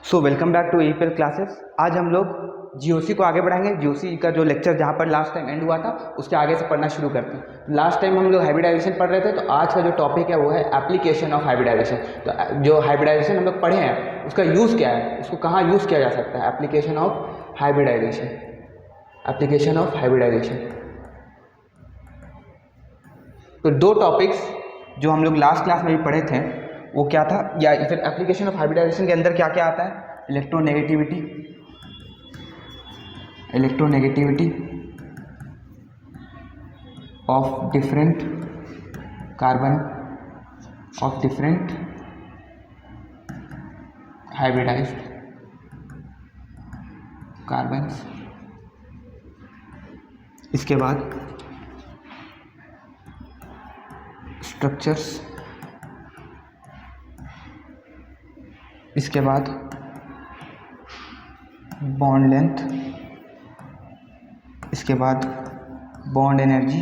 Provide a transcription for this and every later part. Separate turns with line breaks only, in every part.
So welcome back to EPL classes. आज हम लोग जीओसी को आगे बढ़ाएंगे। जीओसी का जो लेक्चर जहाँ पर लास्ट टाइम एंड हुआ था उसके आगे से पढ़ना शुरू करते हैं। लास्ट टाइम हम लोग हाइब्रिडाइजेशन पढ़ रहे थे, तो आज का जो टॉपिक है वो है एप्लीकेशन ऑफ हाइब्रिडाइजेशन। तो जो हाइब्रिडाइजेशन हम लोग पढ़े हैं उसका यूज़ क्या है, उसको कहाँ यूज़ किया जा सकता है। Application of hybridization, application of hybridization. तो दो टॉपिक्स जो हम लोग लास्ट क्लास में भी पढ़े थे वो क्या था, या फिर एप्लीकेशन ऑफ हाइब्रिडाइजेशन के अंदर क्या क्या आता है। Electronegativity, electronegativity of different carbon of different hybridised carbon. इसके बाद स्ट्रक्चर्स, इसके बाद बॉन्ड लेंथ, इसके बाद बॉन्ड एनर्जी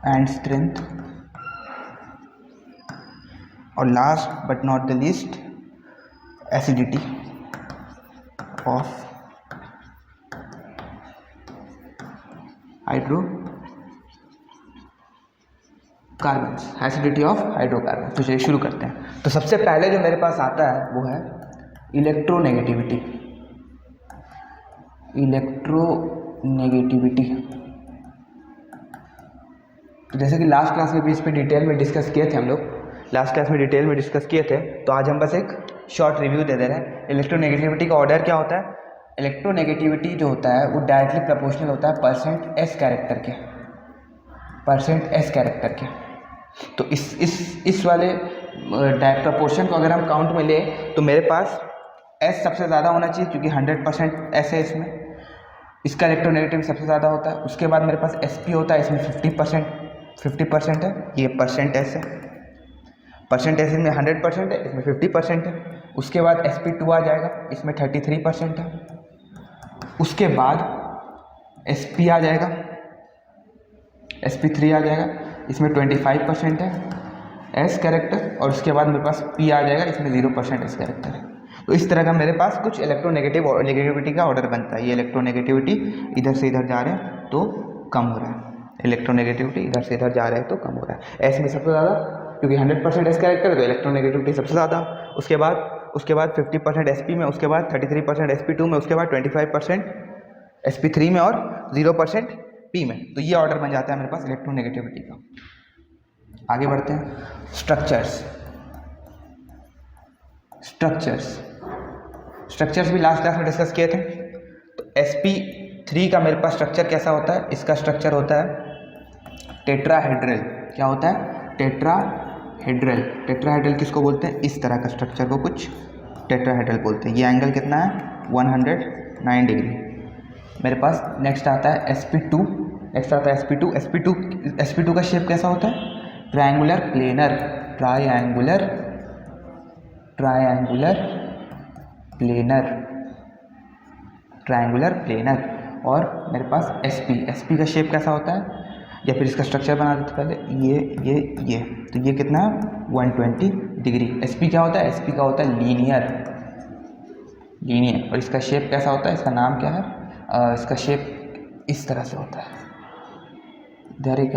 एंड स्ट्रेंथ, और last but not the least acidity of hydrocarbons, acidity of hydrocarbon. तो चलिए शुरू करते हैं। तो सबसे पहले जो मेरे पास आता है वो है इलेक्ट्रोनेगेटिविटी। इलेक्ट्रोनेगेटिविटी, तो जैसे कि लास्ट क्लास में भी इस पर डिटेल में डिस्कस किए थे हम लोग, लास्ट क्लास में डिटेल में डिस्कस किए थे, तो आज हम बस एक शॉर्ट रिव्यू दे रहे हैं। इलेक्ट्रोनेगेटिविटी का ऑर्डर क्या होता है। इलेक्ट्रोनेगेटिविटी जो होता है वो डायरेक्टली प्रोपोर्शनल होता है परसेंट एस कैरेक्टर के, परसेंट एस कैरेक्टर के। तो इस वाले प्रोपोर्शन को अगर हम काउंट में ले तो मेरे पास एस सबसे ज़्यादा होना चाहिए क्योंकि 100% एस है इसमें, इसका इलेक्ट्रोनेगेटिव सबसे ज़्यादा होता है। उसके बाद मेरे पास एसपी होता है, इसमें 50% है, ये परसेंट एस है। परसेंट एस इसमें 100% है, इसमें 50% है। उसके बाद sp2 आ जाएगा, इसमें 33% है। उसके बाद sp आ जाएगा, sp3 आ जाएगा, इसमें 25% है एस कैरेक्टर। और उसके बाद मेरे पास p आ जाएगा, इसमें 0% एस कैरेक्टर है। तो इस तरह का मेरे पास कुछ इलेक्ट्रोनेगेटिव और नेगेटिविटी का ऑर्डर बनता है। ये इलेक्ट्रोनेगेटिविटी इधर से इधर जा रहे हैं तो कम हो रहा है, इलेक्ट्रोनेगेटिविटी इधर से इधर जा रहे हैं तो कम हो रहा है। एस में सबसे ज़्यादा क्योंकि 100% एस कैरेक्टर है तो इलेक्ट्रोनेगेटिविटी सबसे ज़्यादा। उसके बाद 50% sp में, उसके बाद 33% sp2 में, उसके बाद 25% sp3 में और 0% p में। तो ये ऑर्डर बन जाता है मेरे पास इलेक्ट्रोनेगेटिविटी का। आगे बढ़ते हैं। स्ट्रक्चर्स भी लास्ट क्लास में डिस्कस किए थे। तो sp3 का मेरे पास स्ट्रक्चर कैसा होता है। इसका स्ट्रक्चर होता है टेट्राहेड्रल। क्या होता है। टेट्राहेड्रल। टेट्राहेड्रल किसको बोलते हैं, इस तरह का स्ट्रक्चर को कुछ टेट्राहेड्रल बोलते हैं। ये एंगल कितना है 109 डिग्री मेरे पास। नेक्स्ट आता है sp2। sp2 का शेप कैसा होता है, ट्रायंगुलर प्लेनर, ट्रायंगुलर प्लेनर। और मेरे पास sp का शेप कैसा होता है, या फिर इसका स्ट्रक्चर बना देते पहले, ये तो ये कितना है 120 डिग्री। sp क्या होता है, sp का होता है लीनियर। और इसका शेप कैसा होता है, इसका नाम क्या है, इसका शेप इस तरह से होता है। इधर एक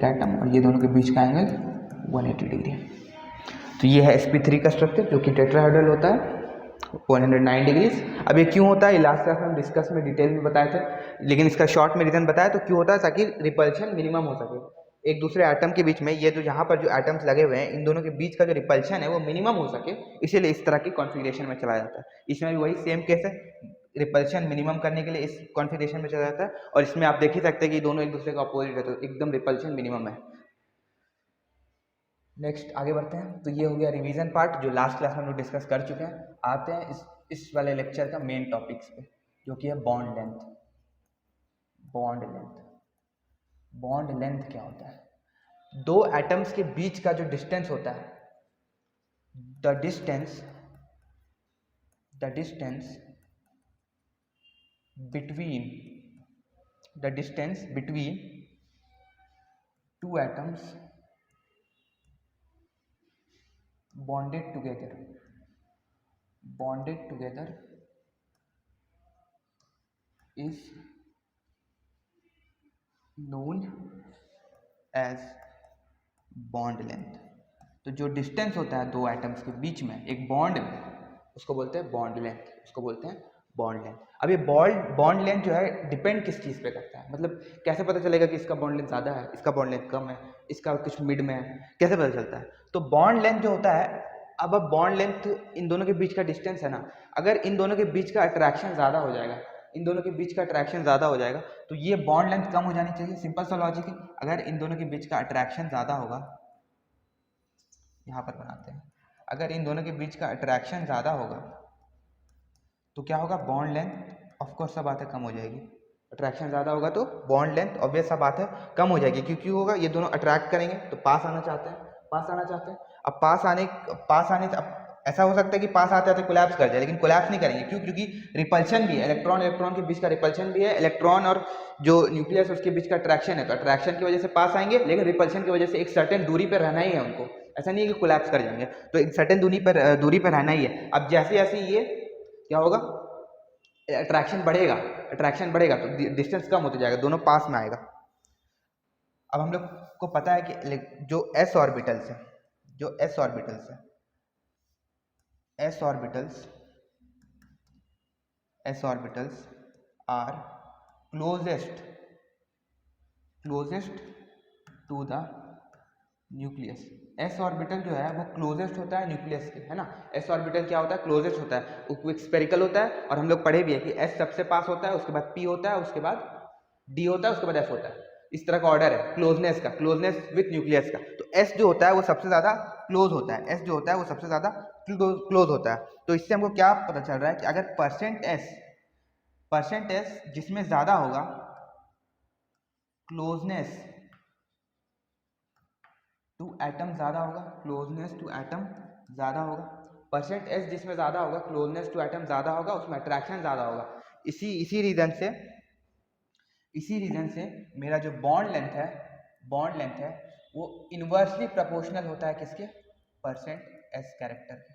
एटम और ये दोनों के बीच का एंगल 180 डिग्री। तो ये है sp3 का स्ट्रक्चर जो कि टेट्राहेड्रल होता है 109 डिग्रीज। अब ये क्यों होता है, ये लास्ट क्लास में हम डिस्कस में डिटेल में बताए थे, लेकिन इसका शॉर्ट में रीजन बताया। तो क्यों होता है, ताकि रिपल्शन मिनिमम हो सके एक दूसरे एटम के बीच में। ये जो यहाँ पर जो एटम्स लगे हुए हैं इन दोनों के बीच का जो रिपल्शन है वो मिनिमम हो सके, इसीलिए इस तरह की कॉन्फ़िगरेशन में चला जाता है। इसमें भी वही सेम केस है, रिपल्शन मिनिमम करने के लिए इस कॉन्फ़िगरेशन में चला जाता है। और इसमें आप देख ही सकते हैं कि दोनों एक दूसरे का अपोजिट है, तो एकदम रिपल्शन मिनिमम है। नेक्स्ट आगे बढ़ते हैं। तो ये हो गया रिवीजन पार्ट जो लास्ट क्लास में हम लोग डिस्कस कर चुके हैं। आते हैं इस वाले लेक्चर का मेन टॉपिक्स पे, जो कि है बॉन्ड लेंथ। बॉन्ड लेंथ क्या होता है, दो एटम्स के बीच का जो डिस्टेंस होता है, the distance between two atoms bonded together is known as bond length। तो जो डिस्टेंस होता है दो एटम्स के बीच में एक बॉन्ड में, उसको बोलते हैं बॉन्ड लेंथ, उसको बोलते हैं बॉन्ड लेंथ। अब ये बॉन्ड लेंथ जो है डिपेंड किस चीज़ पे करता है, मतलब कैसे पता चलेगा कि इसका बॉन्ड लेंथ ज़्यादा है, इसका बॉन्ड लेंथ कम है, इसका कुछ मिड में है, कैसे पता चलता है? तो बॉन्ड लेंथ जो होता है, अब बॉन्ड लेंथ इन दोनों के बीच का डिस्टेंस है ना, अगर इन दोनों के बीच का अट्रैक्शन ज़्यादा हो जाएगा, इन दोनों के बीच का अट्रैक्शन ज़्यादा हो जाएगा, तो ये बॉन्ड लेंथ कम हो जानी चाहिए। सिंपल सा लॉजिक है, अगर इन दोनों के बीच का अट्रैक्शन ज़्यादा होगा, यहाँ पर बनाते हैं, अगर इन दोनों के बीच का अट्रैक्शन ज़्यादा होगा तो क्या होगा, बॉन्ड लेंथ ऑफ कोर्स सब बात है कम हो जाएगी। अट्रैक्शन ज़्यादा होगा तो बॉन्ड लेंथ ऑब्वियस सा बात है कम हो जाएगी। क्योंकि होगा ये दोनों अट्रैक्ट करेंगे तो पास आना चाहते हैं, अब पास आने से अब ऐसा हो सकता है कि पास आते आते कोलैप्स कर जाए, लेकिन कोलैप्स नहीं करेंगे। क्यों? क्योंकि रिपल्शन भी है, इलेक्ट्रॉन के बीच का रिपल्शन भी है, इलेक्ट्रॉन और जो न्यूक्लियस उसके बीच का अट्रैक्शन है, तो अट्रैक्शन की वजह से पास आएंगे, लेकिन रिपल्शन की वजह से एक सर्टेन दूरी पर रहना ही है उनको, ऐसा नहीं है कि कोलैप्स कर जाएंगे, तो एक सर्टेन दूरी पर रहना ही है। अब जैसे जैसे ये क्या होगा, अट्रैक्शन बढ़ेगा तो डिस्टेंस कम होता जाएगा, दोनों पास में आएगा। अब हम लोग को पता है कि जो s ऑर्बिटल्स है, s orbitals are closest to the nucleus. S orbital जो है वो क्लोजेस्ट होता है न्यूक्लियस के, है ना। एस ऑर्बिटल क्या होता है, क्लोजेस्ट होता है, वो स्पेरिकल होता है, और हम लोग पढ़े भी है कि एस सबसे पास होता है, उसके बाद पी होता है, उसके बाद डी होता है, उसके बाद एफ होता है। इस तरह का ऑर्डर है क्लोजनेस का, क्लोजनेस विथ न्यूक्लियस का। तो एस जो होता है वो सबसे ज्यादा क्लोज होता है, क्लोज होता है। तो इससे हमको क्या पता चल रहा है कि अगर परसेंट एस जिसमें ज्यादा होगा क्लोजनेस टू एटम ज़्यादा होगा, क्लोजनेस टू एटम ज़्यादा होगा, परसेंट एस जिसमें ज़्यादा होगा, क्लोजनेस टू एटम ज़्यादा होगा, उसमें अट्रैक्शन ज़्यादा होगा। इसी रीज़न से मेरा जो बॉन्ड लेंथ है वो इन्वर्सली प्रोपोर्शनल होता है किसके, परसेंट एस कैरेक्टर के।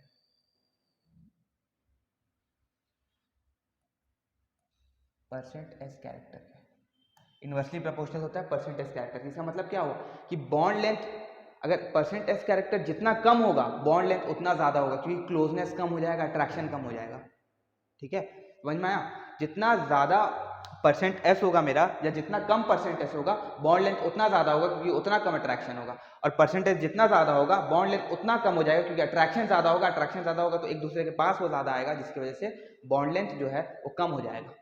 इन्वर्सली प्रोपोर्शनल होता है परसेंट एस कैरेक्टर। इसका मतलब क्या हुआ कि बॉन्ड लेंथ अगर परसेंट एस कैरेक्टर जितना कम होगा बॉन्ड लेंथ उतना ज्यादा होगा, क्योंकि क्लोजनेस कम हो जाएगा, अट्रैक्शन कम हो जाएगा। ठीक है, समझ में आया? जितना ज्यादा परसेंट एस होगा मेरा, या जितना कम परसेंट एस होगा, बॉन्ड लेंथ उतना ज्यादा होगा, क्योंकि उतना कम अट्रैक्शन होगा। और परसेंटेज जितना ज्यादा होगा बॉन्ड लेंथ उतना कम हो जाएगा, क्योंकि अट्रैक्शन ज्यादा होगा, तो एक दूसरे के पास वो ज्यादा आएगा, जिसकी वजह से बॉन्ड लेंथ जो है वो कम हो जाएगा।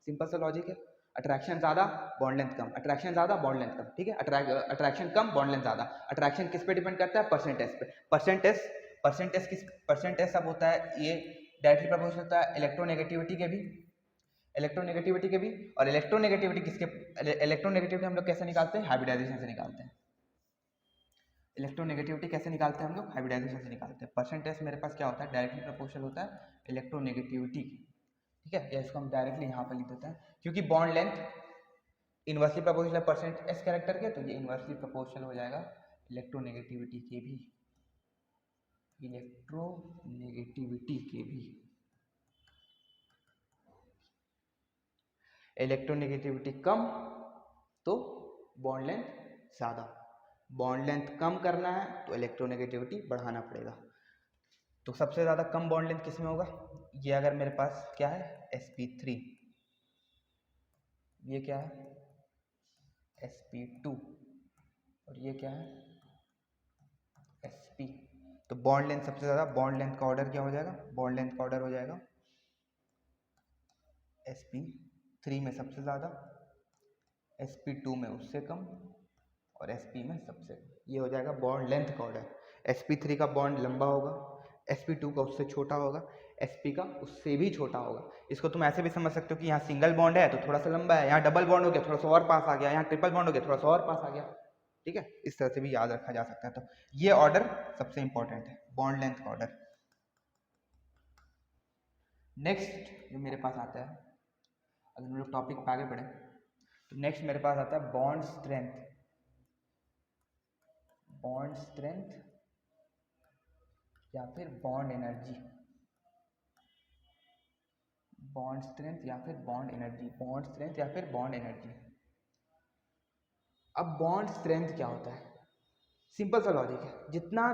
सिंपल सा लॉजिक है। अट्रैक्शन ज्यादा बॉन्ड लेंथ कम, अट्रैक्शन ज्यादा बॉन्ड लेंथ कम। ठीक है, अट्रैक्शन कम बॉन्ड लेंथ ज्यादा। अट्रैक्शन किस पे डिपेंड करता है, परसेंटेज पे। परसेंटेज सब होता है, ये डायरेक्टली प्रोपोर्शनल होता है इलेक्ट्रोनेगेटिविटी के भी, और इलेक्ट्रोनेगेटिविटी हम लोग कैसे निकालते हैं, हाइब्रिडाइजेशन से निकालते हैं। इलेक्ट्रोनेगेटिविटी कैसे निकालते हैं हम लोग, हाइब्रिडाइजेशन से निकालते हैं। परसेंटेज मेरे पास क्या होता है, डायरेक्टली प्रोपोर्शनल होता है इलेक्ट्रोनेगेटिविटी। ठीक है, या इसको हम डायरेक्टली यहाँ पर लिख देते हैं, क्योंकि bond length inversely proportional percent S character के, तो ये इन्वर्सली प्रोपोर्शनल हो जाएगा इलेक्ट्रोनेगेटिविटी के भी, इलेक्ट्रोनेगेटिविटी कम तो बॉन्ड लेंथ ज़्यादा। बॉन्ड लेंथ कम करना है तो इलेक्ट्रोनेगेटिविटी बढ़ाना पड़ेगा। तो सबसे ज़्यादा कम बॉन्ड लेंथ किस में होगा, ये अगर मेरे पास क्या है sp3, ये क्या है sp2, और ये क्या है sp। तो बॉन्ड लेंथ सबसे ज़्यादा, बॉन्ड लेंथ का ऑर्डर क्या हो जाएगा, बॉन्ड लेंथ का ऑर्डर हो जाएगा sp3 में सबसे ज़्यादा, sp2 में उससे कम, और sp में सबसे कम। ये हो जाएगा बॉन्ड लेंथ का ऑर्डर। sp3 का बॉन्ड लंबा होगा, sp2 का उससे छोटा होगा, sp का उससे भी छोटा होगा। इसको तुम ऐसे भी समझ सकते हो कि यहाँ सिंगल बॉन्ड है तो थोड़ा सा लंबा है, यहाँ डबल बॉन्ड हो गया थोड़ा सा और पास आ गया, यहाँ ट्रिपल बॉन्ड हो गया थोड़ा सा और पास आ गया। ठीक है, इस तरह से भी याद रखा जा सकता है। तो ये ऑर्डर सबसे इंपॉर्टेंट है, बॉन्ड लेंथ का ऑर्डर। नेक्स्ट जो मेरे पास आता है, अगर हम लोग टॉपिक पे आगे बढ़े तो नेक्स्ट मेरे पास आता है बॉन्ड स्ट्रेंथ। या फिर बॉन्ड एनर्जी, बॉन्ड स्ट्रेंथ या फिर बॉन्ड एनर्जी, बॉन्ड स्ट्रेंथ या फिर बॉन्ड एनर्जी। अब बॉन्ड स्ट्रेंथ क्या होता है? सिंपल सा लॉजिक है, जितना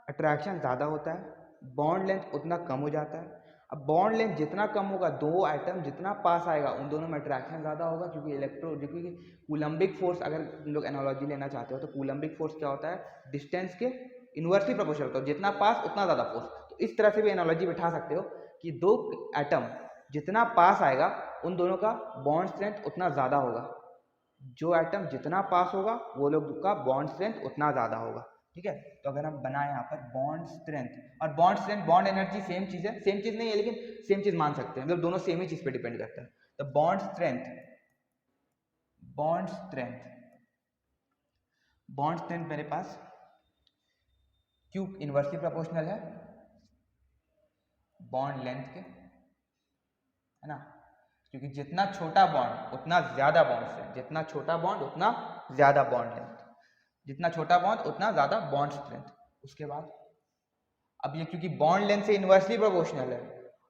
अट्रैक्शन ज़्यादा होता है बॉन्ड लेंथ उतना कम हो जाता है। अब बॉन्ड लेंथ जितना कम होगा, दो आइटम जितना पास आएगा उन दोनों में अट्रैक्शन ज़्यादा होगा, क्योंकि कूलम्बिक फोर्स, अगर तुम लोग एनालॉजी लेना चाहते हो तो कूलम्बिक फोर्स क्या होता है? डिस्टेंस के इन्वर्सली प्रोपोर्शनल होता है, जितना पास उतना ज़्यादा फोर्स। तो इस तरह से भी एनालॉजी बिठा सकते हो कि दो एटम जितना पास आएगा उन दोनों का बॉन्ड स्ट्रेंथ उतना ज़्यादा होगा, जो एटम जितना पास होगा वो लोग का बॉन्ड स्ट्रेंथ उतना ज़्यादा होगा। ठीक है, तो अगर हम बनाए यहाँ पर बॉन्ड स्ट्रेंथ और bond strength, bond energy same चीज़ है, सेम चीज़ नहीं है लेकिन सेम चीज़ मान सकते हैं, मतलब दोनों सेम ही चीज़ पे डिपेंड करता है। तो bond strength, bond strength, bond strength मेरे पास क्यों इन्वर्सली प्रोपोर्शनल है बॉन्ड लेंथ के, है ना, क्योंकि जितना छोटा बॉन्ड उतना ज़्यादा बॉन्ड स्ट्रेंथ, जितना छोटा बॉन्ड उतना ज़्यादा बॉन्ड लेंथ, जितना छोटा बॉन्ड उतना ज़्यादा बॉन्ड स्ट्रेंथ। उसके बाद अब ये क्योंकि बॉन्ड लेंथ से इन्वर्सली प्रोपोर्शनल है,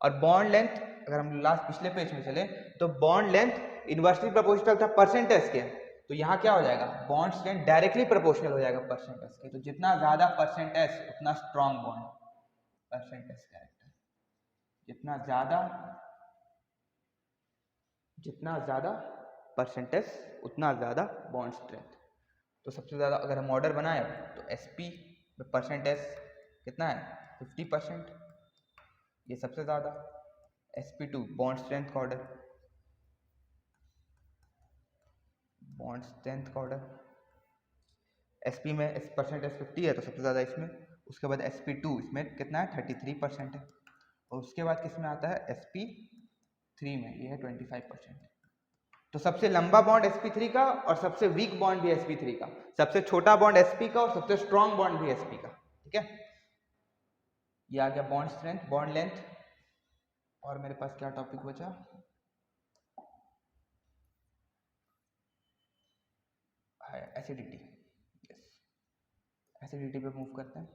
और बॉन्ड लेंथ अगर हम लास्ट पिछले पेज में चले तो बॉन्ड लेंथ इन्वर्सली प्रोपोर्शनल था परसेंटेज के, तो यहाँ क्या हो जाएगा? बॉन्ड स्ट्रेंथ डायरेक्टली प्रोपोर्शनल हो जाएगा परसेंटेज के। तो जितना ज़्यादा परसेंटेज उतना स्ट्रॉन्ग बॉन्ड, परसेंटेज कैरेक्टर, जितना ज़्यादा परसेंटेज उतना ज़्यादा बॉन्ड स्ट्रेंथ। तो सबसे ज़्यादा अगर हम ऑर्डर बनाए तो SP में परसेंटेज कितना है? 50%, ये सबसे ज़्यादा। SP2 बॉन्ड स्ट्रेंथ का ऑर्डर, बॉन्ड स्ट्रेंथ का ऑर्डर, SP में परसेंटेज 50 है तो सबसे ज़्यादा इसमें। उसके बाद SP2 इसमें कितना है? 33% है। और उसके बाद किस में आता है? SP3 में, ये है 25%। तो सबसे लंबा बॉन्ड SP3 का और सबसे वीक बॉन्ड भी SP3 का, सबसे छोटा बॉन्ड SP का और सबसे स्ट्रॉन्ग बॉन्ड भी SP का। ठीक है, ये आ गया बॉन्ड स्ट्रेंथ, बॉन्ड लेंथ। और मेरे पास क्या टॉपिक बचा? एसिडिटी। यस, एसिडिटी पे मूव करते हैं।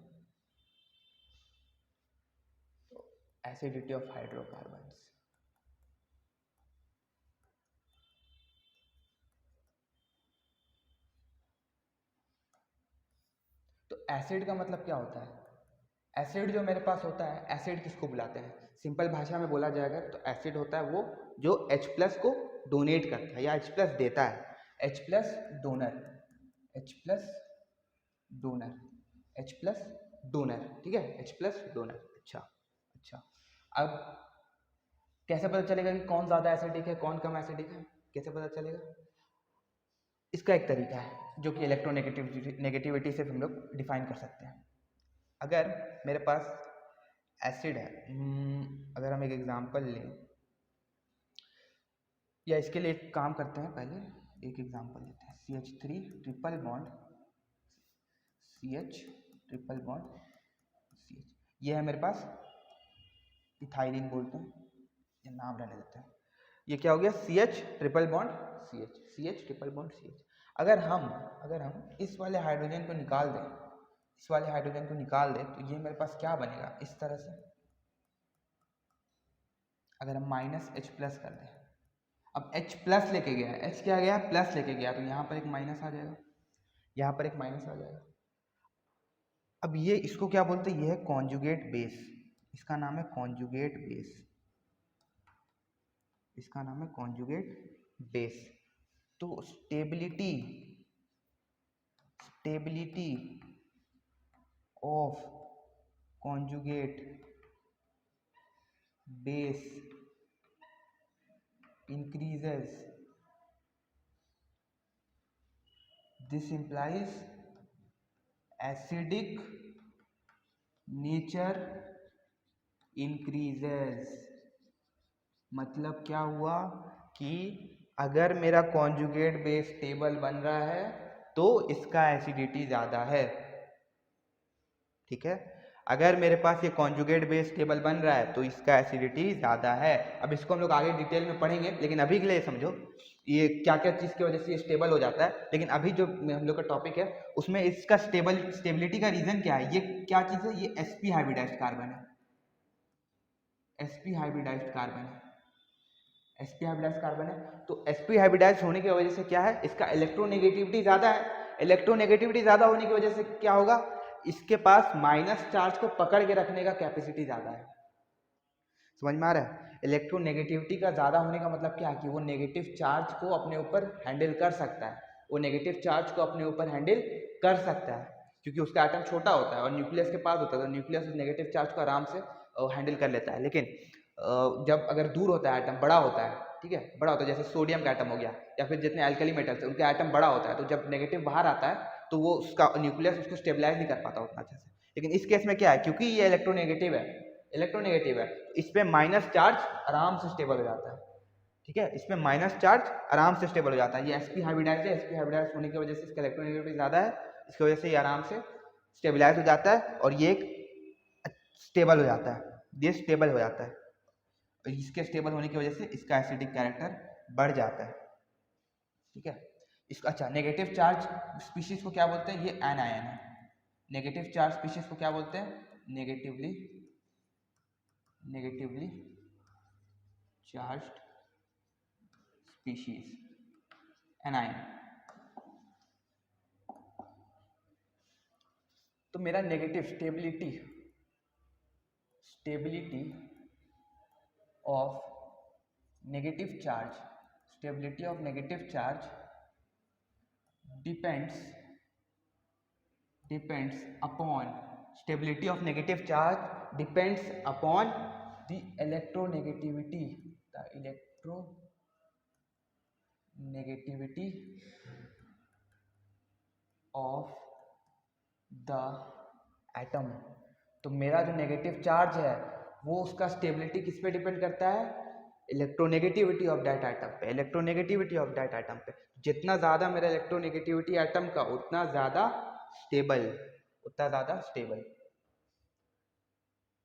तो एसिडिटी ऑफ हाइड्रोकार्बन्स, तो एसिड का मतलब क्या होता है? एसिड जो मेरे पास होता है, एसिड किसको बुलाते हैं? सिंपल भाषा में बोला जाएगा तो एसिड होता है वो जो H+ को डोनेट करता है या H+ देता है। H+ donor, H+ donor, H+ donor. ठीक है, H+ डोनर। अच्छा, अब कैसे पता चलेगा कि कौन ज़्यादा एसिडिक है कौन कम एसिडिक है? कैसे पता चलेगा? इसका एक तरीका है जो कि इलेक्ट्रोनेगेटिविटी से हम लोग डिफाइन कर सकते हैं। अगर मेरे पास एसिड है, अगर हम एक एग्जांपल लें, या इसके लिए एक काम करते हैं, पहले एक एग्जांपल लेते हैं। CH3 triple bond CH, triple bond CH, ये है मेरे पास इथाइलिन बोलते हैं, ये नाम रहने देते हैं। ये क्या हो गया? CH triple bond CH, CH triple bond CH। अगर हम इस वाले हाइड्रोजन को निकाल दें, इस वाले हाइड्रोजन को निकाल दें तो ये मेरे पास क्या बनेगा? इस तरह से। अगर हम -H+ कर दें, अब H+ लेके गया है, H क्या गया? प्लस लेके गया, तो यहाँ पर एक माइनस आ जाएगा, यहाँ पर एक माइनस आ जाएगा। अब ये इसको क्या बोलते हैं? ये है कॉन्जुगेट बेस, इसका नाम है कॉन्जुगेट बेस, इसका नाम है कॉन्जुगेट बेस। तो stability of conjugate base increases, this implies acidic nature increases। मतलब क्या हुआ कि अगर मेरा कॉन्जुगेट बेस स्टेबल बन रहा है तो इसका एसिडिटी ज़्यादा है। ठीक है, अगर मेरे पास ये कॉन्जुगेट बेस टेबल बन रहा है तो इसका एसिडिटी ज़्यादा है। अब इसको हम लोग आगे डिटेल में पढ़ेंगे, लेकिन अभी के लिए समझो ये क्या क्या चीज़ की वजह से ये स्टेबल हो जाता है। लेकिन अभी जो हम लोग का टॉपिक है उसमें इसका स्टेबिलिटी का रीज़न क्या है, ये क्या चीज़ है, ये sp हाइब्रिडाइज्ड कार्बन है, sp हाइब्रिडाइज्ड कार्बन है, sp हाइब्रिडाइज्ड कार्बन है। तो sp हाइब्रिडाइज्ड होने की वजह से क्या है, इसका इलेक्ट्रोनेगेटिविटी ज़्यादा है। इलेक्ट्रोनेगेटिविटी ज़्यादा होने की वजह से क्या होगा, इसके पास माइनस चार्ज को पकड़ के रखने का कैपेसिटी ज़्यादा है। समझ में आ रहा है? इलेक्ट्रोनेगेटिविटी का ज़्यादा होने का मतलब क्या है कि वो नेगेटिव चार्ज को अपने ऊपर हैंडल कर सकता है, वो नेगेटिव चार्ज को अपने ऊपर हैंडल कर सकता है क्योंकि उसका एटम छोटा होता है और न्यूक्लियस के पास होता है, तो न्यूक्लियस उस नेगेटिव चार्ज को आराम से हैंडल कर लेता है। लेकिन जब अगर दूर होता है एटम, बड़ा होता है, ठीक है, बड़ा होता है, जैसे सोडियम का एटम हो गया या फिर जितने अल्कली मेटल्स है उनका एटम बड़ा होता है, तो जब नेगेटिव बाहर आता है तो वो उसका न्यूक्लियस उसको स्टेबलाइज नहीं कर पाता उतना अच्छे से। लेकिन इस केस में क्या है, क्योंकि ये इलेक्ट्रोनेगेटिव है, तो इस पे माइनस चार्ज आराम से स्टेबल हो जाता है। ठीक है, इसमें माइनस चार्ज आराम से स्टेबल हो जाता है। ये sp हाइब्रिडाइज्ड है, sp हाइब्रिडाइज्ड होने की वजह से इसका इलेक्ट्रोनेगेटिविटी ज़्यादा है, इसकी वजह से ये आराम से स्टेबलाइज हो जाता है और ये एक स्टेबल हो जाता है, ये स्टेबल हो जाता है। इसके स्टेबल होने की वजह से इसका एसिडिक कैरेक्टर बढ़ जाता है। ठीक है, इसका अच्छा नेगेटिव चार्ज स्पीशीज को क्या बोलते हैं, ये एनायन है। नेगेटिव चार्ज स्पीशीज को क्या बोलते हैं, नेगेटिवली चार्ज्ड स्पीशीज, एनायन। तो मेरा negative stability of negative charge depends upon stability of negative charge depends upon the electronegativity of the atom. तो मेरा जो नेगेटिव चार्ज है वो उसका स्टेबिलिटी किस पे डिपेंड करता है, इलेक्ट्रोनेगेटिविटी ऑफ दैट एटम पे, इलेक्ट्रोनेगेटिविटी ऑफ दैट एटम पे। जितना ज़्यादा मेरा इलेक्ट्रोनेगेटिविटी एटम का उतना ज़्यादा स्टेबल।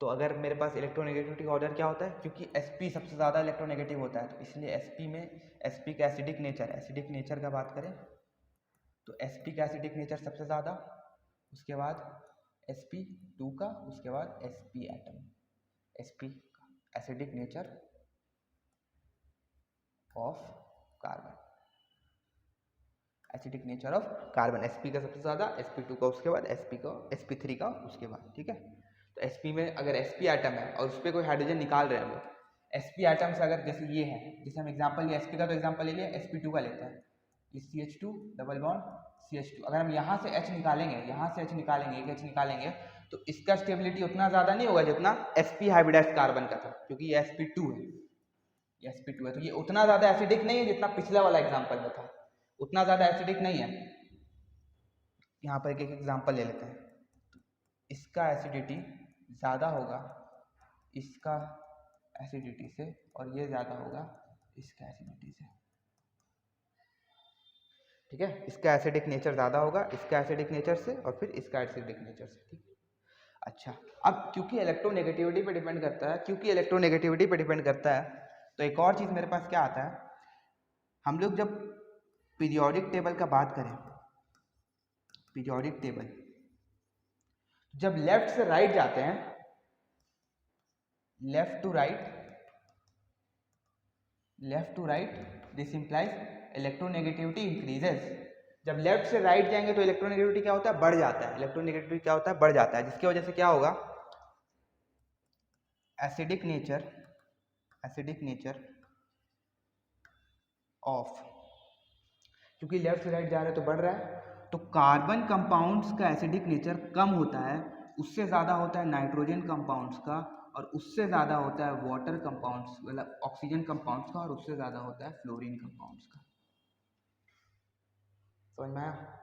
तो अगर मेरे पास इलेक्ट्रोनेगेटिविटी का ऑर्डर क्या होता है, क्योंकि sp सबसे ज़्यादा इलेक्ट्रोनेगेटिव होता है, तो इसलिए sp का एसिडिक नेचर का बात करें तो sp का एसिडिक नेचर सबसे ज़्यादा, उसके बाद sp2 का, उसके बाद sp एटम, sp का acidic nature of carbon, acidic nature of carbon, sp का सबसे ज़्यादा, sp2 का उसके बाद, sp3 का उसके बाद। ठीक है, तो sp में अगर sp एटम है और उस पर कोई हाइड्रोजन निकाल रहे हैं हम लोग, sp एटम से अगर जैसे ये है, जैसे हम एग्जांपल लिया sp का, तो एग्जांपल ले लिया, sp2 का लेते हैं, ये CH2 डबल बॉन्ड CH2, अगर हम यहाँ से H निकालेंगे, एक H निकालेंगे, तो इसका स्टेबिलिटी उतना ज़्यादा नहीं होगा जितना sp हाइब्रिडाइज्ड कार्बन का था, क्योंकि ये sp2 है, तो ये उतना ज़्यादा एसिडिक नहीं है जितना पिछला वाला एग्जाम्पल में था, उतना ज़्यादा एसिडिक नहीं है। यहाँ पर एक एग्जाम्पल ले लेते हैं, इसका एसिडिटी ज़्यादा होगा इसका एसिडिटी से और ये ज़्यादा होगा इसका एसिडिटी से। ठीक है, इसका एसिडिक नेचर ज़्यादा होगा इसका एसिडिक नेचर से और फिर इसका एसिडिक नेचर से। ठीक, अच्छा, अब क्योंकि इलेक्ट्रोनेगेटिविटी पे डिपेंड करता है, तो एक और चीज़ मेरे पास क्या आता है, हम लोग जब पीरियोडिक टेबल का बात करें, पीरियोडिक टेबल जब लेफ्ट से राइट जाते हैं, left to right, this implies electronegativity increases. जब लेफ्ट से राइट जाएंगे तो इलेक्ट्रोनेगेटिविटी क्या होता है, बढ़ जाता है, जिसकी वजह से क्या होगा, एसिडिक नेचर ऑफ, क्योंकि लेफ्ट से राइट जा रहे हैं तो बढ़ रहा है, तो कार्बन कंपाउंड्स का एसिडिक नेचर कम होता है, उससे ज़्यादा होता है नाइट्रोजन कंपाउंड्स का, और उससे ज़्यादा होता है वाटर कंपाउंड्स, मतलब ऑक्सीजन कंपाउंड्स का, और उससे ज़्यादा होता है फ्लोरीन कंपाउंड्स का। समझ में आया?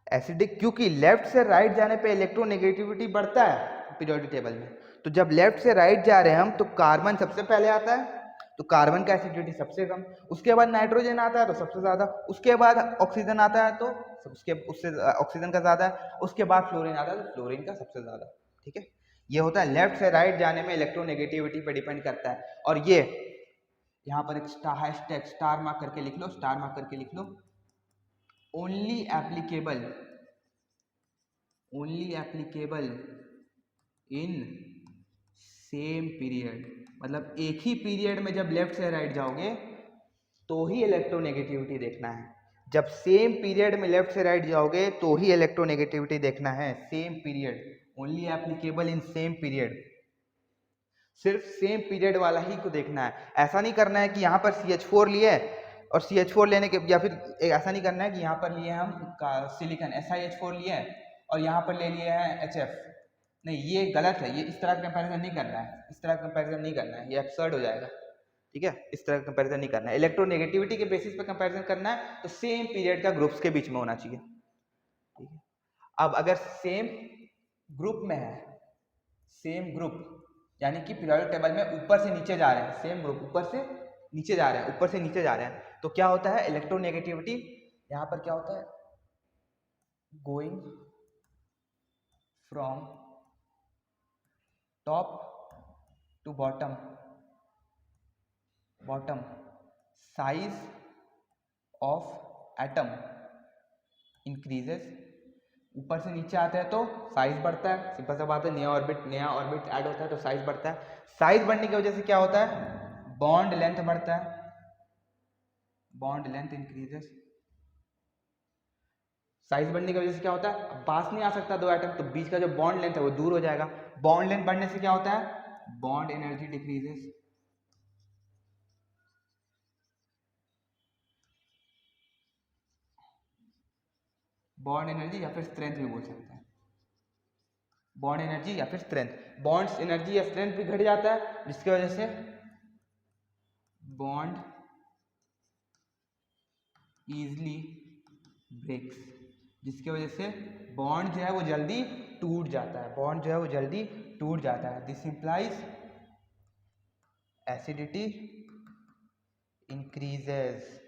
एसिडिक, क्योंकि लेफ्ट से राइट जाने पे इलेक्ट्रोनेगेटिविटी बढ़ता है पीरियोडिक टेबल में, तो जब लेफ्ट से राइट जा रहे हैं हम तो कार्बन सबसे पहले आता है, तो कार्बन का एसिडिटी सबसे कम, उसके बाद नाइट्रोजन आता है तो सबसे ज़्यादा, उसके बाद ऑक्सीजन आता है तो उससे ऑक्सीजन का ज़्यादा है, उसके बाद फ्लोरीन आता है तो फ्लोरीन का सबसे ज़्यादा। ठीक है, ये होता है लेफ्ट से राइट जाने में इलेक्ट्रोनेगेटिविटी पे डिपेंड करता है। और ये यहाँ पर एक स्टार मार्क करके लिख लो, स्टार मार्क करके लिख लो, only applicable in same period, मतलब एक ही पीरियड में जब लेफ्ट से राइट जाओगे तो ही इलेक्ट्रोनेगेटिविटी देखना है। जब सेम पीरियड में लेफ्ट से राइट जाओगे तो ही इलेक्ट्रोनेगेटिविटी देखना है। Same period, only applicable in same period, सिर्फ सेम पीरियड वाला ही को देखना है। ऐसा नहीं करना है कि यहाँ पर CH4 लिए और CH4 लेने के, या फिर ऐसा नहीं करना है कि यहाँ पर लिए हम सिलिकॉन SiH4 लिए और यहाँ पर ले लिए हैं HF। नहीं, ये गलत है, ये इस तरह का कंपैरिजन नहीं करना है, इस तरह का कंपैरिजन नहीं करना है, ये एब्सर्ड हो जाएगा। ठीक है, इस तरह का कंपैरिजन नहीं करना है। इलेक्ट्रोनेगेटिविटी के बेसिस पे कंपैरिजन करना है तो सेम पीरियड का ग्रुप्स के बीच में होना चाहिए। ठीक है, अब अगर सेम ग्रुप में है, सेम ग्रुप यानी कि पीरियोडिक टेबल में ऊपर से नीचे जा रहे हैं, सेम ग्रुप ऊपर से नीचे जा रहे हैं, ऊपर से नीचे जा रहे हैं, तो क्या होता है इलेक्ट्रोनेगेटिविटी यहाँ पर क्या होता है, going from top to bottom, size of atom increases. ऊपर से नीचे आते हैं तो साइज बढ़ता है, सिंपल सा बात है, नया ऑर्बिट ऐड होता है तो साइज बढ़ता है। साइज बढ़ने की वजह से क्या होता है, बॉन्ड लेंथ बढ़ता है, बॉन्ड लेंथ इंक्रीजेस। साइज बढ़ने की वजह से क्या होता है, अब पास नहीं आ सकता दो एटम, तो बीच का जो बॉन्ड लेंथ है वो दूर हो जाएगा। बॉन्ड लेंथ बढ़ने से क्या होता है, bond energy decreases. Bond energy या फिर स्ट्रेंथ भी बोल सकते हैं, बॉन्ड एनर्जी या फिर स्ट्रेंथ, बॉन्ड्स एनर्जी या स्ट्रेंथ भी घट जाता है, जिसकी वजह से बॉन्ड इजली ब्रेक्स, जिसकी वजह से बॉन्ड जो है वो जल्दी टूट जाता है, बॉन्ड जो है वो जल्दी टूट जाता है। This implies acidity increases.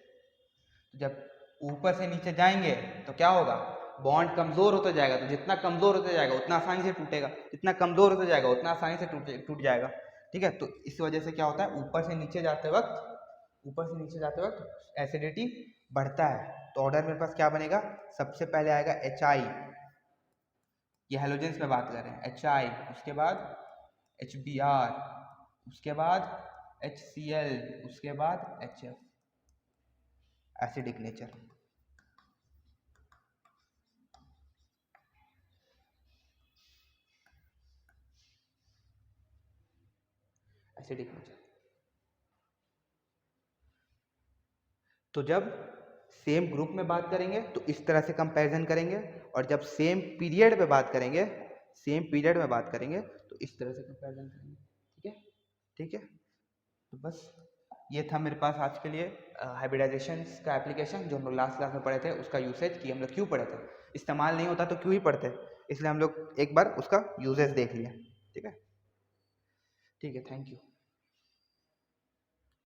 जब ऊपर से नीचे जाएंगे तो क्या होगा, बॉन्ड कमजोर होता जाएगा, तो जितना कमजोर होता जाएगा उतना आसानी से टूटेगा, जितना कमजोर होता जाएगा उतना आसानी से टूट जाएगा। ठीक है, तो इस वजह से क्या होता है, ऊपर से नीचे जाते वक्त एसिडिटी बढ़ता है। तो ऑर्डर मेरे पास क्या बनेगा, सबसे पहले आएगा HI, ये हेलोजेंस में बात कर रहे हैं, HI, उसके बाद HBr, उसके बाद HCl, उसके बाद HF, acidic nature. Acidic nature. तो जब सेम ग्रुप में बात करेंगे तो इस तरह से कंपैरिजन करेंगे, और जब सेम पीरियड में बात करेंगे तो इस तरह से कंपैरिजन करेंगे। ठीक है, तो बस ये था मेरे पास आज के लिए हाइब्रिडाइजेशन का एप्लीकेशन, जो हम लोग लास्ट क्लास में पढ़े थे, उसका यूसेज कि हम लोग क्यों पढ़े थे, इस्तेमाल नहीं होता तो क्यों ही पढ़ते, इसलिए हम लोग एक बार उसका यूजेज देख लिया। ठीक है, थैंक यू।